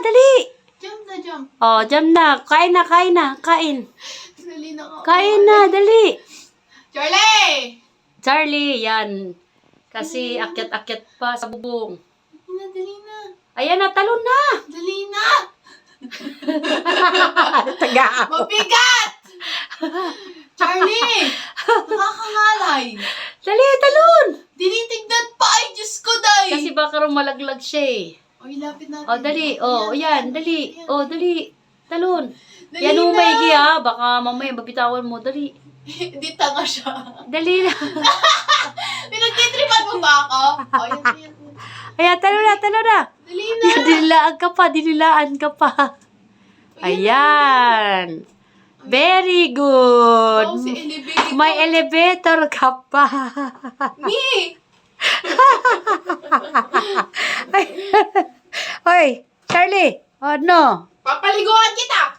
dali. Jump na, jump. Oh, jump na. Kain na, kain na. Kain. Dali na ako. Kain na, dali. Charlie! Charlie, yan. Kasi akyat-akyat pa sa bubong. Dali na. Ayan na, talon na. Dali na. Taga. Mabigat! Charlie! Nakakangalay. Dali, talon. Tinitignan pa. Ay, Diyos ko, day. Kasi baka malaglag siya eh. Oy, lapit natin. Oh, dali. Oh, yan, dali. Ayan. Oh, dali. Talon. Dali Yan na. umaygi ha. Baka mamaya mabitawan mo. Dali. Hindi tanga siya. Dali na. Pinagtitripan mo ba ako? Oh, yan. Ayan, talon na, talon na. Dali na. Dinilaan ka pa, dinilaan ka pa. Ayan. Very good. Oh, si elevator. May elevator ka pa. Me! Hoy, Charlie. Oh, no. Papaliguan kita!